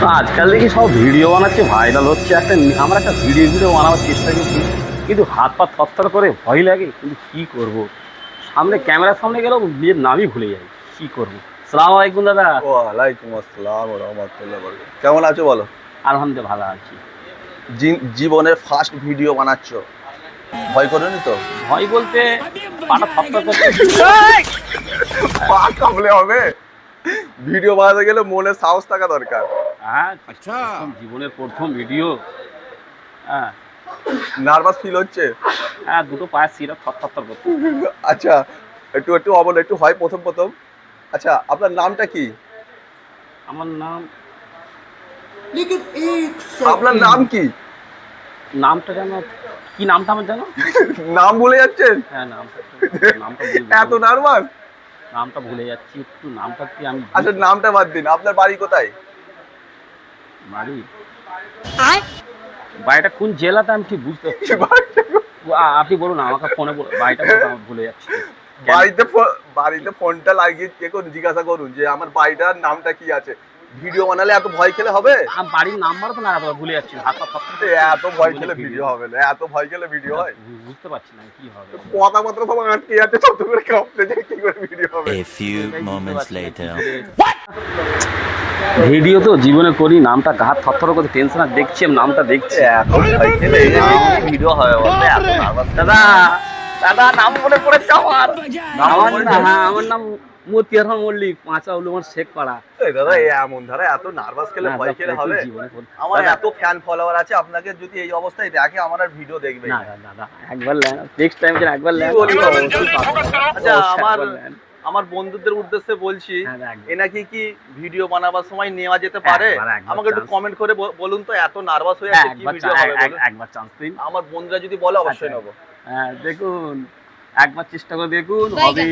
তো আজকাল দেখি সব ভিডিও বানাচ্ছে, ভাইরাল হচ্ছে। আমরা একটা ভিডিও বানাবার চেষ্টা করছি, কিন্তু হাত পা থরথর করে, ভয় লাগে। কিন্তু কি করব, সামনে ক্যামেরার সামনে গেলেও নিজের নামই ভুলে যাই। কি করব। সালাম আলাইকুম দাদা। ওয়ালাইকুম আসসালাম ওয়া রাহমাতুল্লাহি ওয়া বারাকাতুহু। কেমন আছো বলো? আলহামদুলিল্লাহ ভালো আছি। জীবনের ফার্স্ট ভিডিও বানাচ্ছ, ভয় করেনি তো? ভয় বলতে পাটা থরথর করছে। পা কামলে হবে? ভিডিও বানাতে গেলে মনে সাহস থাকা দরকার। হ্যাঁ, জীবনের প্রথম ভিডিও। হ্যাঁ নার্ভাস ফিল হচ্ছে? হ্যাঁ, দুটো পায়ের শিরা থরথর করছে। আচ্ছা, একটু একটু অবল একটু হয় প্রথম প্রথম। আচ্ছা, আপনার নামটা কি? আমার নাম, আপনার নাম কি? নামটা জানো? কি নামটা আমার জানো? নাম ভুলে যাচ্ছেন? হ্যাঁ, নামটা এত নার্ভাস? নামটা ভুলে যাচ্ছি একটু। নামটা কি আমি আচ্ছা, নামটা বাদ দিন, আপনার বাড়ি কোথায়? বাড়ি, বাড়িটা কোন জেলাতে আমি ঠিক বুঝতে পারছি না। আপনি বলুন, আমাকে ফোনে বলুন বাড়িটা কোথায়, আমি ভুলে যাচ্ছি। বাড়িতে ফোনটা লাগিয়ে কে করুন, জিজ্ঞাসা করুন যে আমার বাড়িটার নামটা কি আছে। ভিডিও বানালে এত ভয় খেলে হবে? আমার বাড়ির নাম্বার তো না, ভুলে যাচ্ছি। হাত পা থরথর করছে। এত ভয় খেলে ভিডিও হবে না, এত ভয় খেলে ভিডিও হয়? বুঝতে পারছি না কি হবে। কথাবার্তা সব আটকে যাচ্ছে, শব্দ করে কাঁপতে যায়, কি করে ভিডিও হবে? A few moments later. Video তো জীবনে করি, নামটা হাত থরথর করতে, টেনশন। আর দেখছি, আমি নামটা দেখছি। এত ভয় খেলে এই যে ভিডিও হবে বলতে এত নার্ভাস। দাদা, দাদা নাম মনে পড়েছে আমার। আমার নাম মতিয়ার রহমান মল্লিক, পাঁচা উলুমর শেখ পাড়া। এই দাদা, এই এমন ধারা এত নার্ভাস খেলে ভয় খেলে হবে? আমার এত ফ্যান ফলোয়ার আছে, আপনাকে যদি এই অবস্থায় দেখে আমার আর ভিডিও দেখবে না দাদা, একবার নেক্সট টাইম একবার কি বলি? আচ্ছা, আমার বন্ধুদের উদ্দেশ্যে বলছি, এনাকে কি ভিডিও বানাবার সময় নেওয়া যেতে পারে? আমাকে একটু কমেন্ট করে বলুন তো, এত নার্ভাস হয়ে আছে কি ভিডিও হবে বলুন? একবার চান্স দিন। আমার বন্ধুরা যদি বলে অবশ্যই নেবো। হ্যাঁ, দেখুন, একবার চেষ্টা করে দেখুন, হবে।